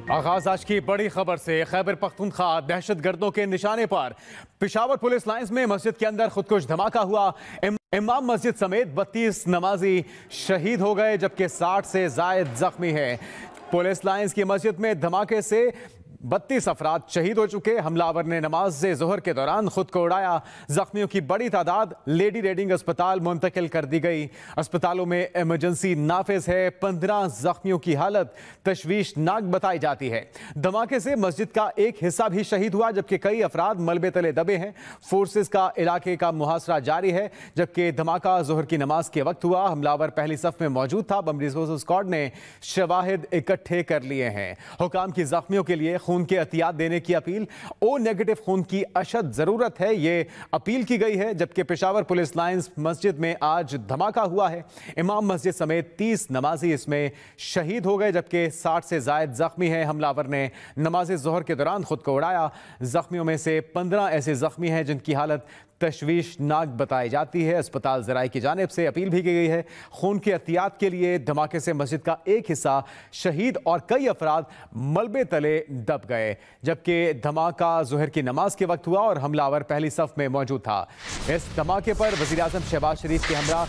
آغاز آج کی بڑی خبر سے خیبر پختونخوا دہشت گردوں کے نشانے پر پشاور پولیس لائنز میں مسجد کے اندر خودکش دھماکہ ہوا۔ امام مسجد سمیت 32 نمازی شہید ہو گئے جبکہ 60 سے زائد زخمی ہیں۔ پولیس لائنز کی مسجد میں دھماکے سے 32 افراد شہید ہو چکے۔ حملہ آور نے نماز ظہر کے دوران خود کو اڑایا۔ زخمیوں کی بڑی تعداد لیڈی ریڈنگ اسپتال منتقل کر دی گئی۔ اسپتالوں میں ایمرجنسی نافذ ہے۔ 15 زخمیوں کی حالت تشویشناک بتائی جاتی ہے۔ دھماکے سے مسجد کا ایک حصہ بھی شہید ہوا جبکہ کئی افراد ملبے تلے دبے ہیں۔ فورسز کا علاقے کا محاصرہ جاری ہے جبکہ دھماکہ ظہر کی نماز کے وقت ہوا۔ حملہ آور پہلی صف میں موجود تھا۔ بم ریسورس اسکواڈ نے شواہد اکٹھے کر لیے ہیں۔ حکام کی زخمیوں کے لیے خون کے عطیات دینے کی اپیل۔ او نیگیٹو خون کی اشد ضرورت ہے، یہ اپیل کی گئی ہے جبکہ پشاور پولیس لائنز مسجد میں آج دھماکہ ہوا ہے۔ امام مسجد سمیت 30 نمازی اس میں شہید ہو گئے جبکہ 60 سے زائد زخمی ہیں۔ حملہ آور نے نماز ظہر کے دوران خود کو اڑایا۔ زخمیوں میں سے 15 ایسے زخمی ہیں جن کی حالت تشویشناک بتائی جاتی ہے۔ اسپتال ذرائع کی جانب سے اپیل بھی کی گئی ہے خون کے احتیاط کے لیے۔ دھماکے سے مسجد کا ایک حصہ شہید اور کئی افراد ملبے تلے دب گئے جبکہ دھماکہ ظہر کی نماز کے وقت ہوا اور حملہ آور پہلی صف میں موجود تھا۔ اس دھماکے پر وزیر اعظم شہباز شریف کے ہمراہ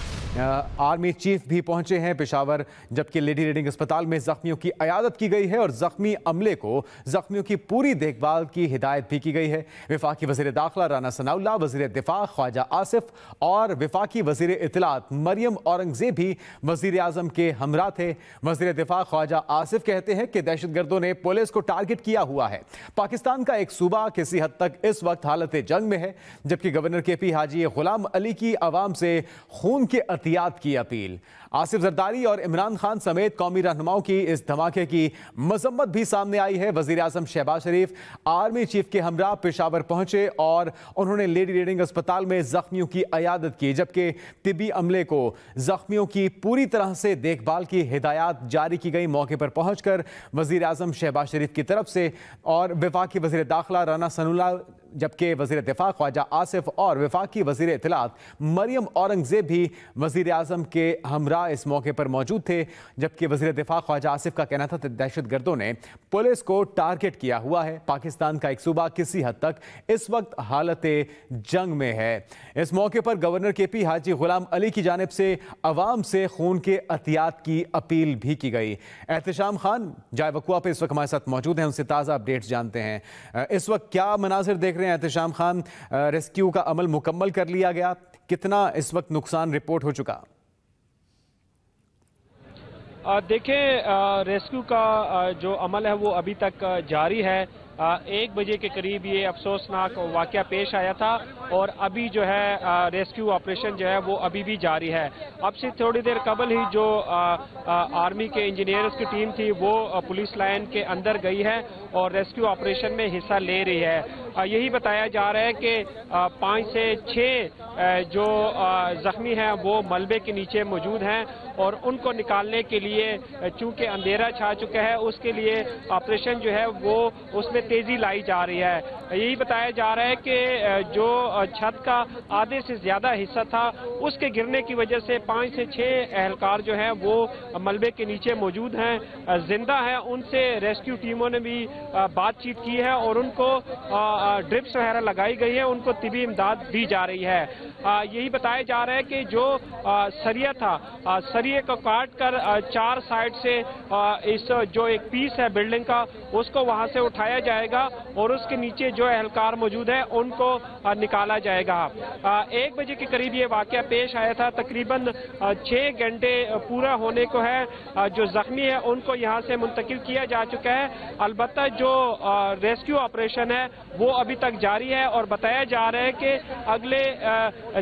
آرمی چیف بھی پہنچے ہیں پشاور جبکہ لیڈی ریڈنگ اسپتال میں زخمیوں کی عیادت کی گئی ہے اور زخمی عملے کو زخمیوں کی پوری دیکھ بھال کی ہدایت بھی کی گئی ہے۔ وفاقی وزیر داخلہ رانا ثناء اللہ، وزیر دفاع خواجہ آصف اور وفاقی وزیر اطلاعات مریم اورنگزیب بھی وزیر اعظم کے ہمراہ تھے۔ وزیر دفاع خواجہ آصف کہتے ہیں کہ دہشت گردوں نے پولیس کو ٹارگٹ کیا ہوا ہے۔ پاکستان کا ایک صوبہ کسی حد تک اس وقت حالت جنگ میں ہے جبکہ گورنر کے پی حاجی غلام علی کی عوام سے خون کے عطیات کی اپیل۔ آصف زرداری اور عمران خان سمیت قومی رہنماؤں کی اس دھماکے کی مذمت بھی سامنے آئی ہے۔ وزیر اعظم شہباز شریف آرمی چیف کے ہمراہ پشاور پہنچے اور انہوں نے لیڈی ریڈنگ اسپتال میں زخمیوں کی عیادت کی جبکہ طبی عملے کو زخمیوں کی پوری طرح سے دیکھ بھال کی ہدایات جاری کی گئی۔ موقع پر پہنچ کر وزیر اعظم شہباز شریف کی طرف سے اور وفاقی وزیر داخلہ رانا ثناء اللہ جبکہ وزیر دفاع خواجہ آصف اور وفاقی وزیر اطلاعات مریم اورنگزیب بھی وزیر اعظم کے ہمراہ اس موقع پر موجود تھے جبکہ وزیر دفاع خواجہ آصف کا کہنا تھا کہ دہشت گردوں نے پولیس کو ٹارگٹ کیا ہوا ہے۔ پاکستان کا ایک صوبہ کسی حد تک اس وقت حالت جنگ میں ہے۔ اس موقع پر گورنر کے پی حاجی غلام علی کی جانب سے عوام سے خون کے عطیات کی اپیل بھی کی گئی۔ احتشام خان جائے وقوع پہ اس وقت ہمارے ساتھ موجود ہیں، ان سے تازہ اپڈیٹس جانتے ہیں۔ اس وقت کیا مناظر دیکھ رہے ہیں احتشام خان؟ ریسکیو کا عمل مکمل کر لیا گیا، کتنا اس وقت نقصان رپورٹ ہو چکا؟ دیکھیں ریسکیو کا جو عمل ہے وہ ابھی تک جاری ہے۔ 1 بجے کے قریب یہ افسوسناک واقعہ پیش آیا تھا اور ابھی جو ہے ریسکیو آپریشن جو ہے وہ ابھی بھی جاری ہے۔ اب سے تھوڑی دیر قبل ہی جو آرمی کے انجینئرز کی ٹیم تھی وہ پولیس لائن کے اندر گئی ہے اور ریسکیو آپریشن میں حصہ لے رہی ہے۔ یہی بتایا جا رہا ہے کہ 5 سے 6 جو زخمی ہیں وہ ملبے کے نیچے موجود ہیں اور ان کو نکالنے کے لیے چونکہ اندھیرا چھا چکا ہے اس کے لیے آپریشن جو ہے وہ اس میں تیزی لائی جا رہی ہے۔ یہی بتایا جا رہا ہے کہ جو چھت کا آدھے سے زیادہ حصہ تھا اس کے گرنے کی وجہ سے 5 سے 6 اہلکار جو ہیں وہ ملبے کے نیچے موجود ہیں، زندہ ہیں۔ ان سے ریسکیو ٹیموں نے بھی بات چیت کی ہے اور ان کو ڈرپس وغیرہ لگائی گئی ہیں، ان کو طبی امداد دی جا رہی ہے۔ یہی بتایا جا رہا ہے کہ جو سریہ تھا، سریے کو کاٹ کر 4 سائڈ سے اس جو ایک پیس ہے بلڈنگ کا اس کو وہاں سے اٹھایا جائے گا اور اس کے نیچے جو اہلکار موجود ہیں ان کو نکالا جائے گا۔ 1 بجے کے قریب یہ واقعہ پیش آیا تھا، تقریباً 6 گھنٹے پورا ہونے کو ہے۔ جو زخمی ہے ان کو یہاں سے منتقل کیا جا چکا ہے۔ البتہ جو ریسکیو آپریشن ہے وہ ابھی تک جاری ہے اور بتایا جا رہا ہے کہ اگلے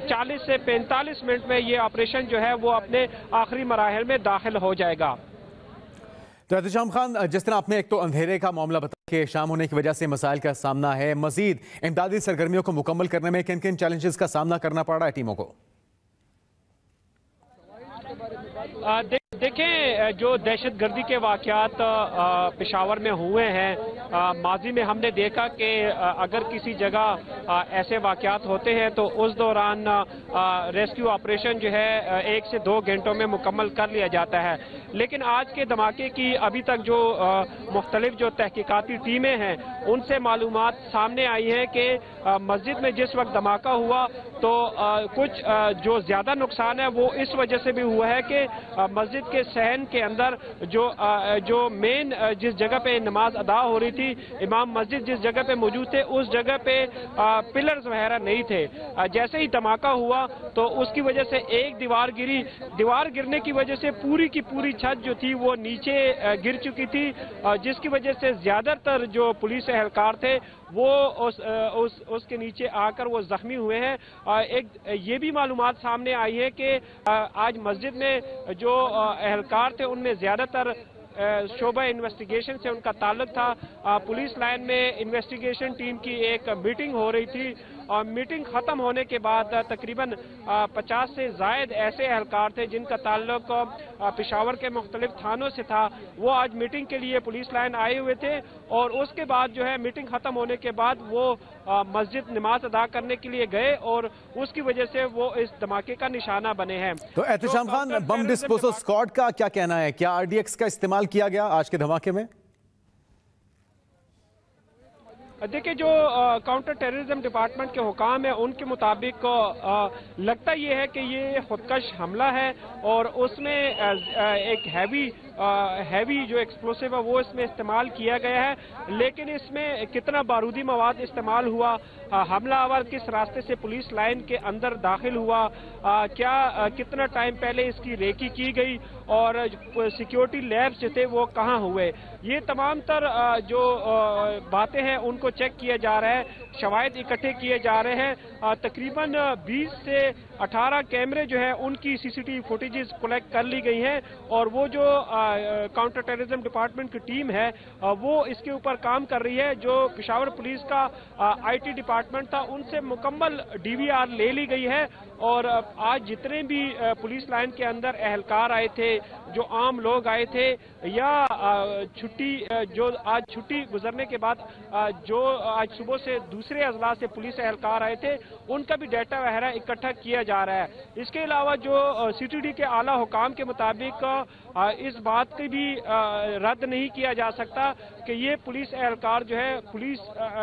40 سے 45 منٹ میں یہ آپریشن جو ہے وہ اپنے آخری مراحل میں داخل ہو جائے گا۔ تو احتشام خان، جس طرح آپ نے ایک تو اندھیرے کا معاملہ بتایا کہ شام ہونے کی وجہ سے مسائل کا سامنا ہے، مزید امدادی سرگرمیوں کو مکمل کرنے میں کن کن چیلنجز کا سامنا کرنا پڑ رہا ہے ٹیموں کو؟ देखें, जो दहशत गर्दी के वाक़यात पेशावर में हुए हैं, माजी में हमने देखा कि अगर किसी जगह ऐसे वाक़यात होते हैं तो उस दौरान रेस्क्यू ऑपरेशन जो है 1 से 2 घंटों में मुकम्मल कर लिया जाता है। लेकिन आज के धमाके की अभी तक जो मुख्तलिफ जो तहकीकाती टीमें हैं उनसे मालूमात सामने आई है कि मस्जिद में जिस वक्त धमाका हुआ तो कुछ जो ज़्यादा नुकसान है वो इस वजह से भी हुआ है कि मस्जिद के सहन के अंदर जो मेन जिस जगह पे नमाज अदा हो रही थी, इमाम मस्जिद जिस जगह पे मौजूद थे उस जगह पे पिलर्स वगैरह नहीं थे। जैसे ही धमाका हुआ तो उसकी वजह से एक दीवार गिरी, दीवार गिरने की वजह से पूरी की पूरी छत जो थी वो नीचे गिर चुकी थी, जिसकी वजह से ज्यादातर जो पुलिस एहलकार थे वो उसके नीचे आकर वो जख्मी हुए हैं। एक ये भी मालूमात सामने आई है कि आज मस्जिद में जो एहलकार थे उनमें ज्यादातर शोबा इन्वेस्टिगेशन से उनका ताल्लुक था। पुलिस लाइन में इन्वेस्टिगेशन टीम की एक मीटिंग हो रही थी और मीटिंग खत्म होने के बाद तकरीबन 50 से जायद ऐसे एहलकार थे जिनका ताल्लुक पेशावर के मुख्तलिफ थानों से था। वो आज मीटिंग के लिए पुलिस लाइन आए हुए थे और उसके बाद जो है मीटिंग खत्म होने के बाद वो मस्जिद नमाज अदा करने के लिए गए और उसकी वजह से वो इस धमाके का निशाना बने हैं। तो Ehtisham Khan, bomb disposal squad का क्या कहना है? क्या RDX का इस्तेमाल किया गया आज के धमाके में? देखिए, जो काउंटर टेररिज्म डिपार्टमेंट के हुकाम है उनके मुताबिक लगता ये है कि ये खुदकश हमला है और उसमें एक हैवी जो एक्सप्लोसिव है वो इसमें इस्तेमाल किया गया है। लेकिन इसमें कितना बारूदी मवाद इस्तेमाल हुआ, हमलावर किस रास्ते से पुलिस लाइन के अंदर दाखिल हुआ, कितना टाइम पहले इसकी रेकी की गई और सिक्योरिटी लैब्स जो थे वो कहाँ हुए, ये तमाम तर जो बातें हैं उनको चेक किया जा रहा है, शवाहिद इकट्ठे किए जा रहे हैं। तकरीबन 20 से 18 कैमरे जो है उनकी CCTV फुटेजेस कलेक्ट कर ली गई हैं और वो जो काउंटर टेररिज्म डिपार्टमेंट की टीम है वो इसके ऊपर काम कर रही है। जो पेशावर पुलिस का IT डिपार्टमेंट था उनसे मुकम्मल DVR ले ली गई है और आज जितने भी पुलिस लाइन के अंदर एहलकार आए थे, जो आम लोग आए थे या जो आज छुट्टी गुजरने के बाद जो आज सुबह से दूसरे अजला से पुलिस एहलकार आए थे उनका भी डाटा वगैरह इकट्ठा किया जा रहा है। इसके अलावा जो CTD के आला हुकाम के मुताबिक इस बात की भी रद्द नहीं किया जा सकता कि ये पुलिस एहलकार जो है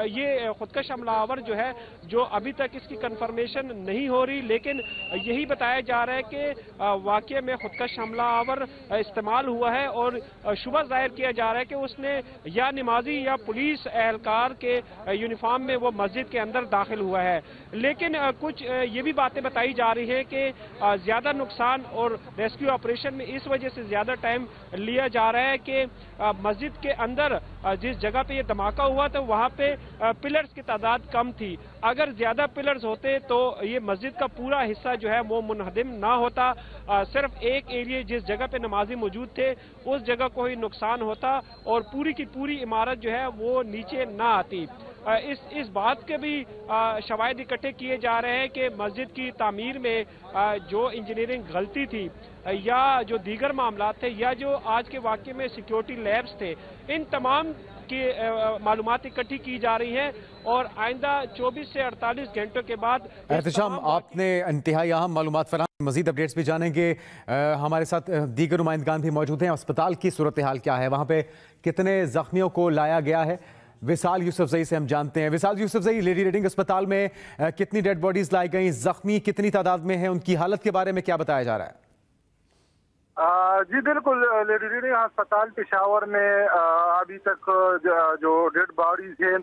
ये खुदकश हमलावर जो है, जो अभी तक इसकी कंफर्मेशन नहीं हो रही, लेकिन यही बताया जा रहा है कि वाकये में खुदकश हमलावर इस्तेमाल हुआ है और शुबह जाहिर किया जा रहा है कि उसने या नमाजी या पुलिस एहलकार के यूनिफॉर्म में वो मस्जिद के अंदर दाखिल हुआ है। लेकिन कुछ ये भी बातें बताई जा रही है कि ज्यादा नुकसान और रेस्क्यू ऑपरेशन में इस वजह से ज्यादा टाइम लिया जा रहा है कि मस्जिद के अंदर जिस जगह पे ये धमाका हुआ था वहां पे पिलर्स की तादाद कम थी। अगर ज्यादा पिलर्स होते तो ये मस्जिद का पूरा हिस्सा जो है वो मुनहदिम ना होता, सिर्फ एक एरिया जिस जगह पे नमाजी मौजूद थे उस जगह को ही नुकसान होता और पूरी की पूरी इमारत जो है वो नीचे ना आती। इस बात के भी शवाहिद इकट्ठे किए जा रहे हैं कि मस्जिद की तामीर में जो इंजीनियरिंग गलती थी या जो दीगर मामला थे या जो आज के वाक़ये में सिक्योरिटी लैब्स थे, इन तमाम की मालूमात इकट्ठी की जा रही है और आइंदा 24 से 48 घंटों के बाद। एहतिशाम, आपने इंतहाई अहम मालूमात फराहम, मजीद अपडेट्स भी जानेंगे। हमारे साथ दीगर नुमाइंदगान भी मौजूद हैं। अस्पताल की सूरत हाल क्या है, वहाँ पे कितने जख्मियों को लाया गया है, विसाल यूसुफजई से हम जानते हैं। विसाल यूसुफजई, लेडी रीडिंग अस्पताल में कितनी डेड बॉडीज लाई गई, जख्मी कितनी तादाद में है, उनकी हालत के बारे में क्या बताया जा रहा है? जी बिल्कुल, लेडी रीडिंग अस्पताल पेशावर में अभी तक जो डेड बॉडीज हैं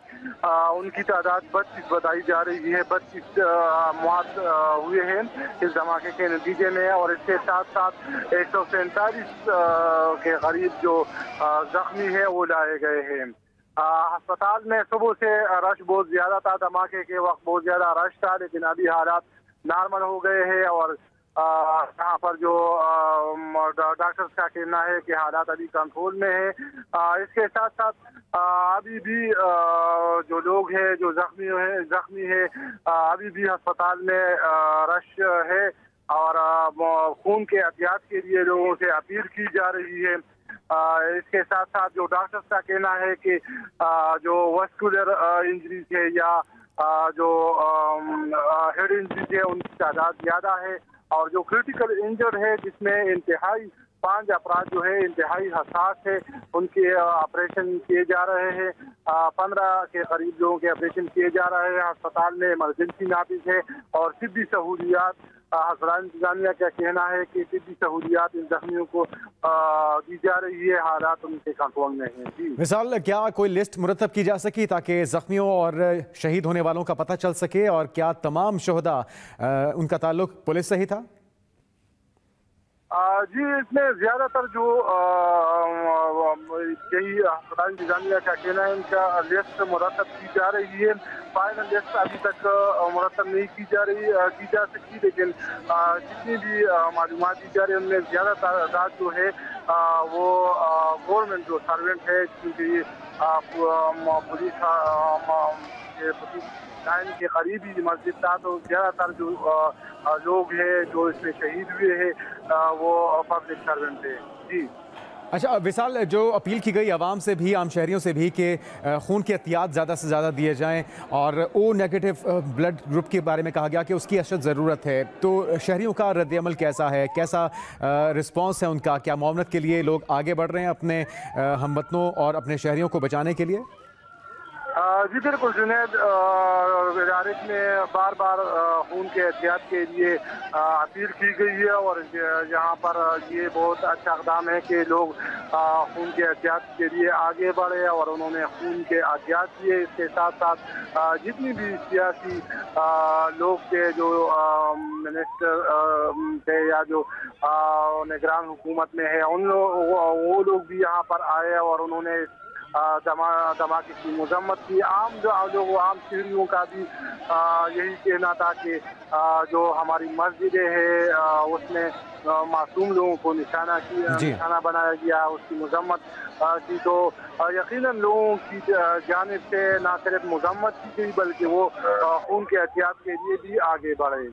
उनकी तादाद 32 बताई जा रही है। 32 मौत हुए हैं इस धमाके के नतीजे में और इसके साथ साथ 147 के करीब जो जख्मी है वो लाए गए हैं। अस्पताल में सुबह से रश बहुत ज्यादा था, धमाके के वक्त बहुत ज्यादा रश था, लेकिन अभी हालात नॉर्मल हो गए हैं और यहाँ पर जो डॉक्टर्स का कहना है कि हालात अभी कंट्रोल में है। इसके साथ साथ अभी भी जो लोग हैं जो जख्मी है अभी भी अस्पताल में रश है اور خون کے احتیاط کے لیے لوگوں سے اپیل کی جا رہی ہے۔ اس کے ساتھ ساتھ جو ڈاکٹرز کا کہنا ہے کہ جو واسکولر انجریز ہے یا جو ہیڈ انجریز ہے ان کی تعداد زیادہ ہے، اور جو کریٹیکل انجرڈ ہے جس میں انتہائی 5 افراد جو ہے انتہائی حساس ہے، ان کے آپریشن کیے جا رہے ہیں۔ 15 کے قریب لوگوں کے آپریشن کیے جا رہے ہیں۔ ہسپتال میں ایمرجنسی نافذ ہے اور طبی سہولیات، ہسپتال انتظامیہ کا کہنا ہے کہ طبی سہولیات ان زخمیوں کو دی جا رہی ہے، حالات ان کے کنٹرول میں ہیں۔ جی مثال کیا کوئی لسٹ مرتب کی جا سکی تاکہ زخمیوں اور شہید ہونے والوں کا پتہ چل سکے، اور کیا تمام شہداء ان کا تعلق پولیس سے ہی تھا؟ جی اس میں زیادہ تر جو یہی ہسپتال انتظامیہ کا کہنا ہے، ان کا لسٹ مرتب کی جا رہی ہے۔ فائنل لسٹ ابھی تک مرتب نہیں کی جا سکتی، لیکن جتنی بھی معلومات دی جا رہی ہے ان میں زیادہ تعداد جو ہے وہ گورنمنٹ جو سروینٹ ہے، کیونکہ پولیس لائن کے قریبی مسجد تھا، تو زیادہ تر جو لوگ ہیں جو اس میں شہید ہوئے ہیں وہ پبلک سروینٹ ہے۔ جی اچھا وصال، جو اپیل کی گئی عوام سے بھی، عام شہریوں سے بھی کہ خون کے احتیاط زیادہ سے زیادہ دیے جائیں، اور او نیگیٹو بلڈ گروپ کے بارے میں کہا گیا کہ اس کی اشد ضرورت ہے، تو شہریوں کا رد عمل کیسا ہے، کیسا رسپانس ہے ان کا؟ کیا معاونت کے لیے لوگ آگے بڑھ رہے ہیں اپنے ہم وطنوں اور اپنے شہریوں کو بچانے کے لیے؟ جی بالکل جنید، وزارت میں بار بار خون کے احتیاط کے لیے اپیل کی گئی ہے، اور یہاں پر یہ بہت اچھا اقدام ہے کہ لوگ خون کے احتیاط کے لیے آگے بڑھے اور انہوں نے خون کے احتیاط کیے۔ اس کے ساتھ ساتھ جتنی بھی سیاسی لوگ تھے، جو منسٹر تھے یا جو نگران حکومت میں ہے، وہ لوگ بھی یہاں پر آئے اور انہوں نے دھماکے کی مذمت کی۔ عام شہریوں کا بھی یہی کہنا تھا کہ جو ہماری مسجدیں ہیں اس میں معصوم لوگوں کو نشانہ بنایا گیا، اس کی مذمت کی، تو یقیناً لوگوں کی جانب سے نہ صرف مذمت کی گئی بلکہ وہ خون کے احتیاط کے لیے بھی آگے بڑھے۔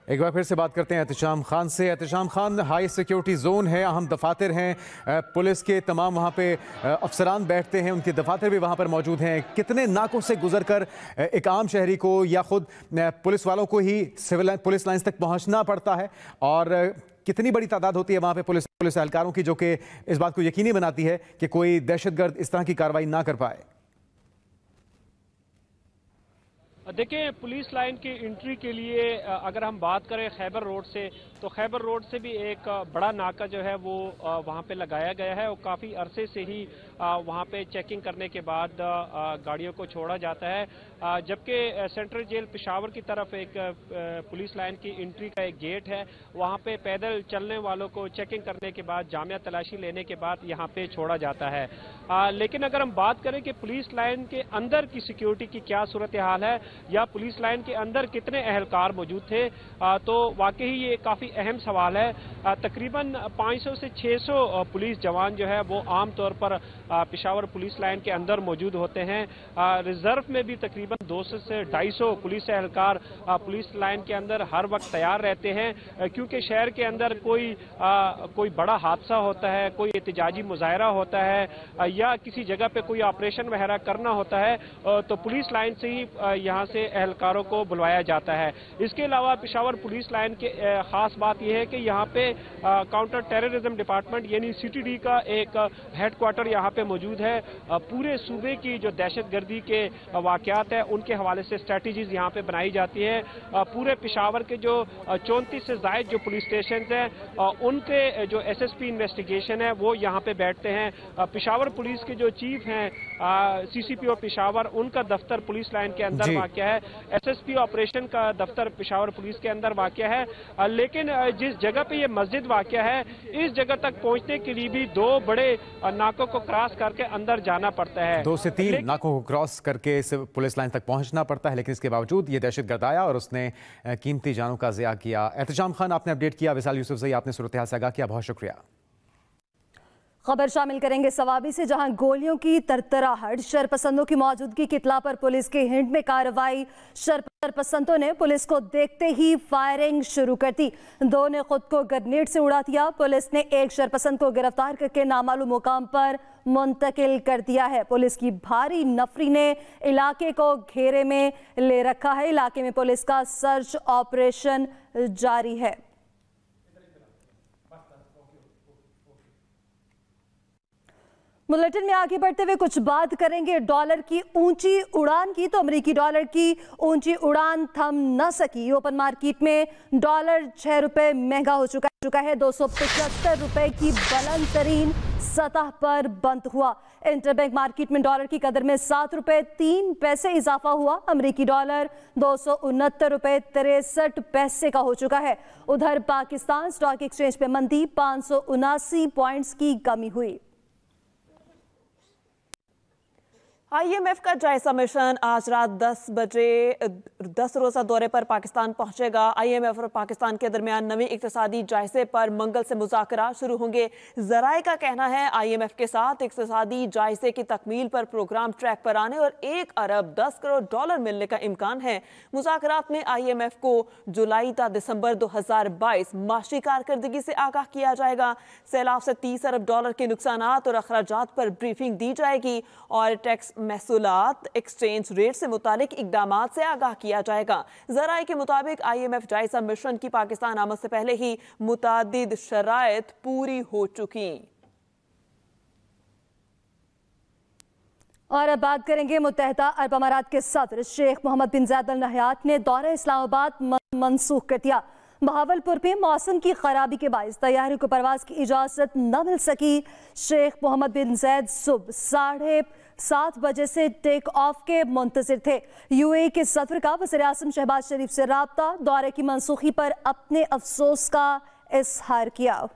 ایک بار پھر سے بات کرتے ہیں احتشام خان سے۔ Ehtesham Khan, high security zone ہے، اہم دفاتر ہیں، پولیس کے تمام وہاں پہ افسران بیٹھتے ہیں، ان کے دفاتر بھی وہاں پر موجود ہیں۔ کتنے ناکوں سے گزر کر ایک عام شہری کو یا خود پولیس والوں کو ہی پولیس لائنز تک پہنچنا پڑتا ہے، اور کتنی بڑی تعداد ہوتی ہے وہاں پہ پولیس اہلکاروں کی جو کہ اس بات کو یقینی بناتی ہے کہ کوئی دہشت گرد اس طرح کی کارروائی نہ کر پائے؟ دیکھیں، پولیس لائن کی انٹری کے لیے اگر ہم بات کریں خیبر روڈ سے، تو خیبر روڈ سے بھی ایک بڑا ناکہ جو ہے وہ وہاں پہ لگایا گیا ہے، اور کافی عرصے سے ہی وہاں پہ چیکنگ کرنے کے بعد گاڑیوں کو چھوڑا جاتا ہے، جبکہ سینٹرل جیل پشاور کی طرف ایک پولیس لائن کی انٹری کا ایک گیٹ ہے، وہاں پہ پیدل چلنے والوں کو چیکنگ کرنے کے بعد، جامعہ تلاشی لینے کے بعد یہاں پہ چھوڑا جاتا ہے۔ لیکن اگر ہم بات کریں کہ پولیس لائن کے اندر کی سیکیورٹی کی کیا صورتحال ہے، یا پولیس لائن کے اندر کتنے اہلکار موجود تھے، تو واقعی یہ کافی اہم سوال ہے۔ تقریباً 500 سے 600 پولیس جوان جو ہے وہ عام طور پر پشاور پولیس لائن کے اندر موجود ہوتے ہیں۔ ریزرو میں بھی تقریباً 200 سے 250 پولیس اہلکار پولیس لائن کے اندر ہر وقت تیار رہتے ہیں، کیونکہ شہر کے اندر کوئی بڑا حادثہ ہوتا ہے، کوئی احتجاجی مظاہرہ ہوتا ہے، یا کسی جگہ پہ کوئی آپریشن وغیرہ کرنا ہوتا ہے، تو پولیس لائن سے ہی یہاں سے اہلکاروں کو بلوایا جاتا ہے۔ اس کے علاوہ پشاور پولیس لائن کے خاص بات یہ ہے کہ یہاں پہ کاؤنٹر ٹیررزم ڈپارٹمنٹ یعنی CTD کا ایک ہیڈ کوارٹر یہاں پہ موجود ہے۔ پورے صوبے کی جو دہشت گردی کے واقعات ہیں ان کے حوالے سے اسٹریٹجیز یہاں پہ بنائی جاتی ہے۔ پورے پشاور کے جو 34 سے زائد جو پولیس اسٹیشنز ہیں ان کے جو SSP انویسٹیگیشن ہے وہ یہاں پہ بیٹھتے ہیں۔ پشاور پولیس کے جو چیف ہیں CCPO پشاور، ان کا دفتر پولیس لائن کے اندر واقع ہے۔ SSP آپریشن کا دفتر پشاور پولیس کے اندر واقع ہے، لیکن جس جگہ پہ یہ مسجد واقع ہے اس جگہ تک پہنچنے کے لیے بھی 2 بڑے ناکوں کو کراس کر کے اندر جانا پڑتا ہے، 2 سے 3 ناکوں کو کراس کر کے پولیس لائن تک پہنچنا پڑتا ہے، لیکن اس کے باوجود یہ دہشت گرد آیا اور اس نے قیمتی جانوں کا ضیاع کیا۔ احتشام خان، آپ نے اپڈیٹ کیا، وصال یوسف سے آپ نے صورتحال سے آگاہ کیا، بہت شکریہ۔ खबर शामिल करेंगे सवाबी से, जहां गोलियों की तरतराहट, शरपसंदों की मौजूदगी की इत्तला पर पुलिस के हिंट में कार्रवाई। शरपसंदों ने पुलिस को देखते ही फायरिंग शुरू कर दी। दो ने खुद को ग्रेनेड से उड़ा दिया। पुलिस ने एक शरपसंद को गिरफ्तार करके नामालूम मुकाम पर मुंतकिल कर दिया है। पुलिस की भारी नफरी ने इलाके को घेरे में ले रखा है। इलाके में पुलिस का सर्च ऑपरेशन जारी है। बुलेटिन में आगे बढ़ते हुए कुछ बात करेंगे डॉलर की ऊंची उड़ान की। तो अमेरिकी डॉलर की ऊंची उड़ान थम न सकी। ओपन मार्केट में डॉलर 6 रुपए महंगा हो चुका है। 275 रुपए की बुलंद तरीन सतह पर बंद हुआ। इंटरबैंक मार्केट में डॉलर की कदर में 7 रुपए 3 पैसे इजाफा हुआ। अमेरिकी डॉलर 269 रुपए 63 पैसे का हो चुका है। उधर पाकिस्तान स्टॉक एक्सचेंज पे मंदी, 579 पॉइंट्स की कमी हुई। IMF का जायजा मिशन आज रात 10 बजे 10 रोज़ा दौरे पर पाकिस्तान पहुंचेगा। IMF और पाकिस्तान के दरमियान नवी इक्तिसादी जायजे पर मंगल से मुज़ाकरा शुरू होंगे। ज़राए का कहना है IMF के साथ इक्तिसादी जायजे की तकमील पर प्रोग्राम ट्रैक पर आने और 1 अरब 10 करोड़ डॉलर मिलने का इम्कान है। मुज़ाकरात में IMF को जुलाई ta दिसंबर 2022 माशी कारकर्दगी से आगाह किया जाएगा। सैलाब से 30 अरब डॉलर के नुकसानात और अखराजात पर ब्रीफिंग दी जाएगी और टैक्स महसूलात एक्सचेंज रेट से मुतालिक इकदामात से आगाह किया जाएगा। ज़राए के मुताबिक IMF जायजा मिशन की पाकिस्तान आमद से पहले ही मुतादिद शराइत पूरी हो चुकी। और अब बात करेंगे मुत्तहिदा अरब अमारात के सदर शेख मोहम्मद बिन ज़ायद अल नहयान ने दौरा इस्लामाबाद मनसूख कर दिया। बहावलपुर में मौसम की खराबी के बायस तैयारी को परवाज की इजाजत न मिल सकी। शेख मोहम्मद बिन ज़ायद सुबह 7:30 बजे से टेक ऑफ के मुंतजिर थे। UAE के सदर का वज़ीर आज़म शहबाज शरीफ से राब्ता, दौरे की मनसूखी पर अपने अफसोस का इजहार किया।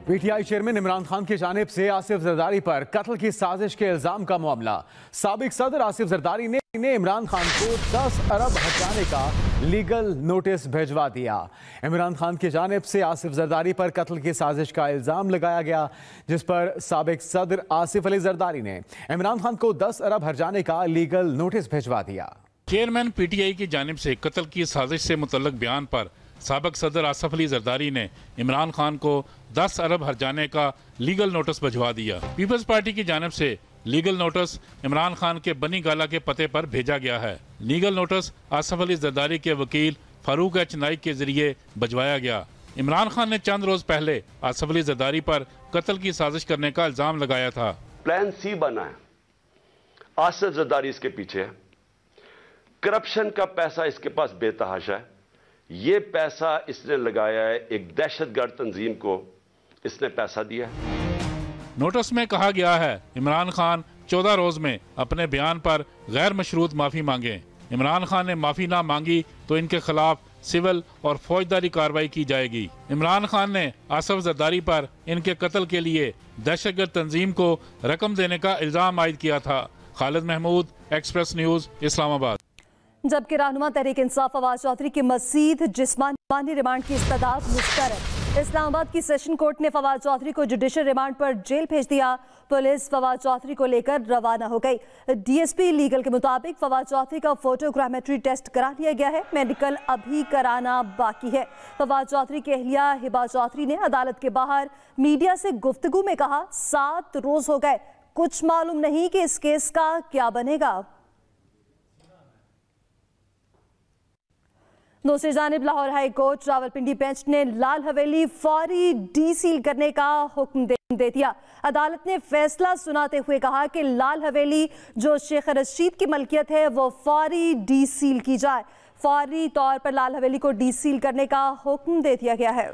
PTI चेयरमैन इमरान खान की जानिब से आसिफ जरदारी पर कत्ल की साजिश के इल्जाम का मामला। साबिक सदर आसिफ जरदारी ने इमरान खान को 10 अरब हटाने का लीगल नोटिस भिजवा दिया। इमरान खान की जानिब से आसिफ जरदारी पर कत्ल की साजिश का इल्जाम लगाया गया, जिस पर साबिक सदर आसिफ अली जरदारी ने इमरान खान को 10 अरब हटाने का लीगल नोटिस भिजवा दिया। चेयरमैन PTI की जानिब से कत्ल की साजिश से मुतल्लक बयान पर साबिक सदर आसिफ अली जरदारी ने इमरान खान को 10 अरब हर्जाने का लीगल नोटिस भिजवा दिया। पीपल्स पार्टी की जानिब से लीगल नोटिस इमरान खान के बनी गाला के पते पर भेजा गया है। लीगल नोटिस आसिफ अली जरदारी के वकील फारूक एच नाइक के जरिए भिजवाया गया। इमरान खान ने चंद रोज पहले आसिफ अली जरदारी पर कत्ल की साजिश करने का इल्जाम लगाया था। प्लान C बना है, आसिफ जरदारी इसके पीछे है, करप्शन का पैसा इसके पास बेतहाशा है। ये पैसा इसने लगाया है, एक दहशतगर्द तंजीम को इसने पैसा दिया है। नोटिस में कहा गया है इमरान खान 14 रोज में अपने बयान पर गैर मशरूत माफी मांगे। इमरान खान ने माफी ना मांगी तो इनके खिलाफ सिविल और फौजदारी कार्रवाई की जाएगी। इमरान खान ने आसिफ जरदारी पर इनके कत्ल के लिए दहशतगर्द तंजीम को रकम देने का इल्जाम आयद किया था। Khalid Mahmood, Express News, Islamabad. जबकि रहनुमा तहरीक इंसाफ फवाद चौधरी की मजीद जिस्मानी रिमांड की इस्तदाद मुस्तरद। इस्लामाबाद की सेशन कोर्ट ने फवाद चौधरी को जुडिशल रिमांड पर जेल भेज दिया। पुलिस फवाद चौधरी को लेकर रवाना हो गई। DSP लीगल के मुताबिक फवाद चौधरी का फोटोग्रामेट्री टेस्ट करा लिया गया है, मेडिकल अभी कराना बाकी है। फवाद चौधरी की अहलिया हिबा चौधरी ने अदालत के बाहर मीडिया से गुफ्तगू में कहा, 7 रोज हो गए, कुछ मालूम नहीं कि इस केस का क्या बनेगा। दूसरी जानिब Lahore high court Rawalpindi bench ने लाल हवेली फौरी डीसील करने का हुक्म दे दिया। अदालत ने फैसला सुनाते हुए कहा कि लाल हवेली जो शेख रशीद की मलकियत है वो फौरी डीसील की जाए। फौरी तौर पर लाल हवेली को डीसील करने का हुक्म दे दिया गया है।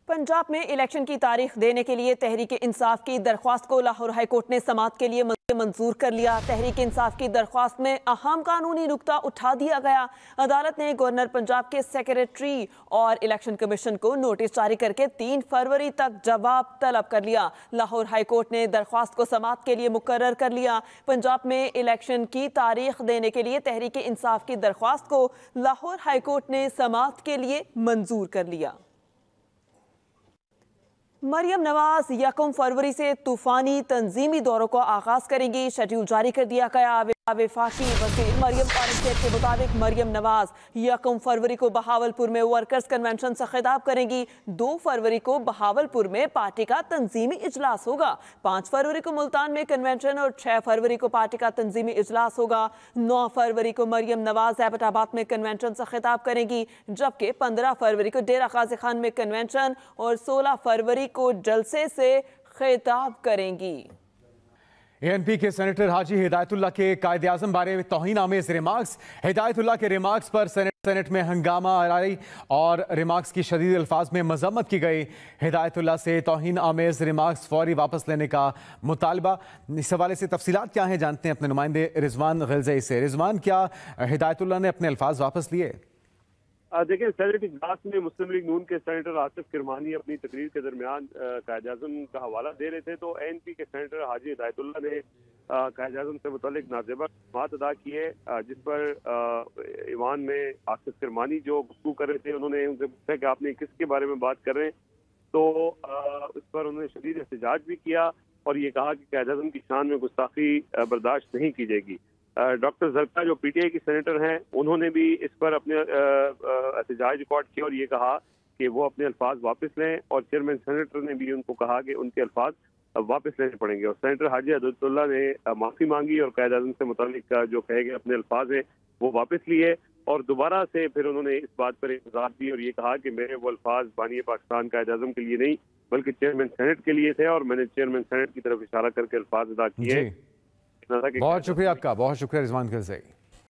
पंजाब में इलेक्शन की तारीख देने के लिए तहरीक इंसाफ की दरख्वास्त को लाहौर हाई कोर्ट ने समाअत के लिए मंजूर कर लिया। तहरीक इंसाफ की दरख्वास्त में अहम कानूनी नुक्ता उठा दिया गया। अदालत ने गवर्नर पंजाब के सेक्रेटरी और इलेक्शन कमीशन को नोटिस जारी करके 3 फरवरी तक जवाब तलब कर लिया। लाहौर हाई कोर्ट ने दरख्वास्त को समाअत के लिए मुकर्रर कर लिया। पंजाब में इलेक्शन की तारीख देने के लिए तहरीक इंसाफ की दरख्वास्त को लाहौर हाई कोर्ट ने समाअत के लिए मंजूर कर लिया। मरियम नवाज 1 फरवरी से तूफानी तंजीमी दौरों को आगाज करेंगी। शेड्यूल जारी कर दिया गया। वफाकी वज़ीर मरियम पारस्टेट के मुताबिक मरियम नवाज 1 फरवरी को बहावलपुर में वर्कर्स कन्वेंशन से खिताब करेंगी। 2 फरवरी को बहावलपुर में पार्टी का तंजीमी इजलास होगा। 5 फरवरी को मुल्तान में कन्वेंशन और 6 फरवरी को पार्टी का तंजीमी इजलास होगा। 9 फरवरी को मरियम नवाज एबटाबाद में कन्वेंशन से खिताब करेंगी, जबकि 15 फरवरी को डेरा गाजी खान में कन्वेंशन और 16 फरवरी को जलसे से खिताब करेंगी। एएनपी के सेनेटर हाजी हिदायतुल्लाह के कायदे आज़म बारे में तौहीन आमेज रिमार्क्स। हिदायतुल्लाह के रिमार्क्स पर सेनेट में हंगामा आराई और रिमार्क्स की शदीद अल्फाज में मजम्मत की गई। हिदायतुल्लाह से तौहीन आमेज रिमार्क्स फौरी वापस लेने का मुतालबा। इस हवाले से तफसीलात क्या हैं जानते हैं अपने नुमाइंदे रिजवान ग़िलज़ई से। रिजवान, क्या हिदायतुल्लाह ने अपने अल्फाज वापस लिए? देखिए, सेनेट इजलास में मुस्लिम लीग नून के सेनेटर आसिफ किरमानी अपनी तकरीर के दरमियान कायदे आज़म का हवाला दे रहे थे, तो एएनपी के सेनेटर हाजी हिदायतुल्लाह ने कायदे आज़म से मुतालिक नाज़ेबा बात अदा की है, जिस पर ईवान में आसिफ किरमानी जो गुफ्तगू कर रहे थे, उन्होंने उनसे पूछा कि आपने किसके बारे में बात कर रहे हैं, तो उस पर उन्होंने शदीद एहतजाज भी किया और ये कहा कि कायदे आज़म की शान में गुस्ताखी बर्दाश्त नहीं की जाएगी। डॉक्टर जरका जो पीटीआई की सेनेटर हैं, उन्होंने भी इस पर अपने एहतजाज रिकॉर्ड किया और ये कहा कि वो अपने अल्फाज वापस लें, और चेयरमैन सेनेटर ने भी उनको कहा कि उनके अल्फाज वापस लेने पड़ेंगे। और सेनेटर हाजी हिदायतुल्लाह ने माफ़ी मांगी और कायदे आज़म से मुतालिक जो कहे गए अपने अल्फाज हैं वो वापस लिए, और दोबारा से फिर उन्होंने इस बात पर इज़हार दी और ये कहा कि मेरे वो अल्फाज बानी पाकिस्तान कायदे आज़म के लिए नहीं बल्कि चेयरमैन सेनेट के लिए थे, और मैंने चेयरमैन सेनेट की तरफ इशारा करके अल्फाज अदा किए। बहुत शुक्रिया आपका, बहुत शुक्रिया रिजवान ग़िलज़ई।